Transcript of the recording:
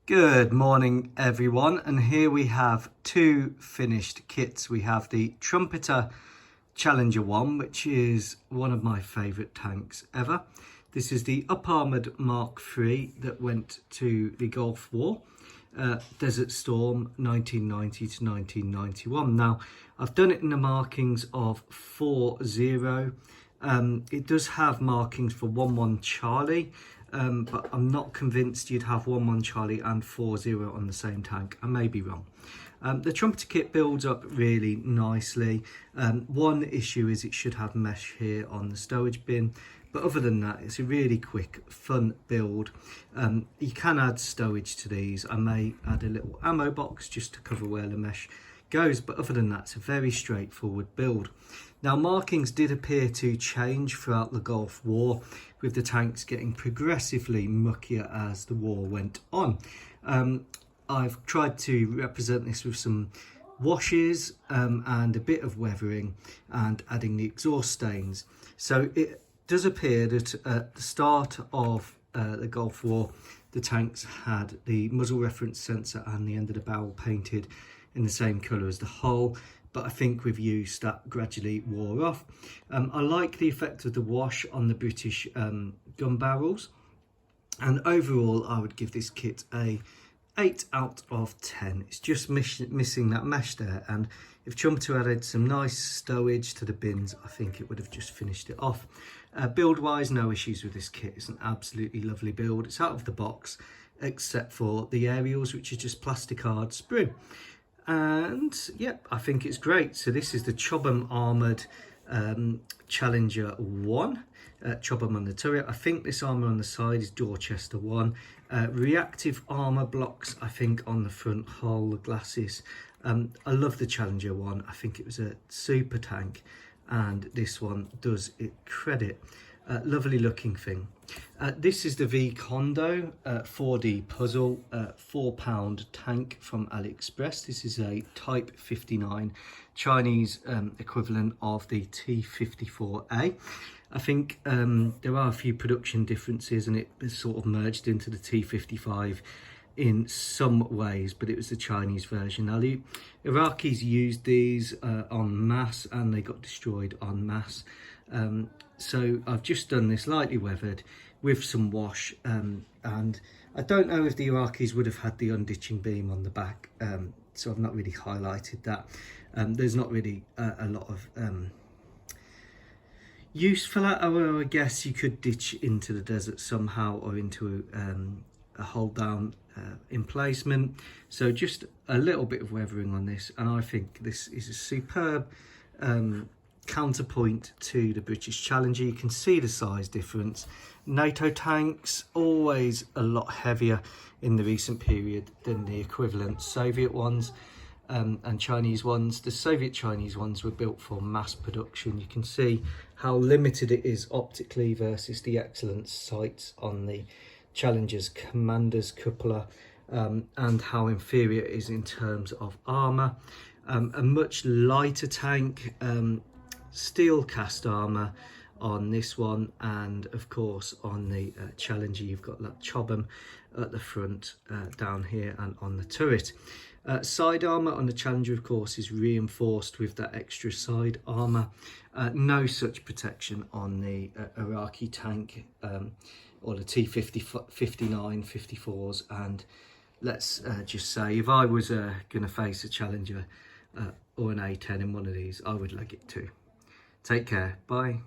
Good morning everyone, and here we have two finished kits. We have the Trumpeter Challenger 1, which is one of my favourite tanks ever. This is the up-armoured Mk.3 that went to the Gulf War, Desert Storm 1990 to 1991. Now, I've done it in the markings of 4-0. It does have markings for 1-1 Charlie, but I'm not convinced you'd have 1-1 Charlie and 4-0 on the same tank. I may be wrong. The Trumpeter kit builds up really nicely. One issue is it should have mesh here on the stowage bin, but other than that, it's a really quick, fun build. You can add stowage to these. I may add a little ammo box just to cover where the mesh goes, but other than that, it's a very straightforward build. Now, markings did appear to change throughout the Gulf War, with the tanks getting progressively muckier as the war went on. I've tried to represent this with some washes and a bit of weathering and adding the exhaust stains. So it does appear that at the start of the Gulf War, the tanks had the muzzle reference sensor and the end of the barrel painted in the same colour as the hull, but I think with use that gradually wore off. I like the effect of the wash on the British gun barrels, and overall I would give this kit a 8 out of 10. It's just missing that mesh there, and if Trumpeter added some nice stowage to the bins, I think it would have just finished it off. Build wise, no issues with this kit. It's an absolutely lovely build. It's out of the box except for the aerials, which is just plastic hard sprue. And yep, I think it's great. So this is the Chobham armoured Challenger 1, Chobham on the turret. I think this armour on the side is Dorchester 1. Reactive armour blocks, I think, on the front hull, the glasses. I love the Challenger 1. I think it was a super tank, and this one does it credit. Lovely looking thing. This is the ViiKONDO 4D puzzle, £4 tank from AliExpress. This is a Type 59 Chinese equivalent of the T-54A. I think there are a few production differences, and it is sort of merged into the T-55 in some ways, but it was the Chinese version. Now, the Iraqis used these en masse, and they got destroyed en masse. So I've just done this lightly weathered with some wash, and I don't know if the Iraqis would have had the unditching beam on the back, so I've not really highlighted that. There's not really a lot of use for that. Although I guess you could ditch into the desert somehow, or into a hold down emplacement. So just a little bit of weathering on this, and I think this is a superb counterpoint to the British Challenger. You can see the size difference. NATO tanks always a lot heavier in the recent period than the equivalent Soviet ones and Chinese ones. The Soviet Chinese ones were built for mass production. You can see how limited it is optically versus the excellent sights on the Challenger's commander's cupola, and how inferior it is in terms of armour. A much lighter tank, steel cast armour on this one, and of course on the Challenger you've got that Chobham at the front, down here, and on the turret. Side armour on the Challenger, of course, is reinforced with that extra side armour. No such protection on the Iraqi tank, or the T-59, 54s, and let's just say, if I was going to face a Challenger or an A10 in one of these, I would leg it too. Take care. Bye.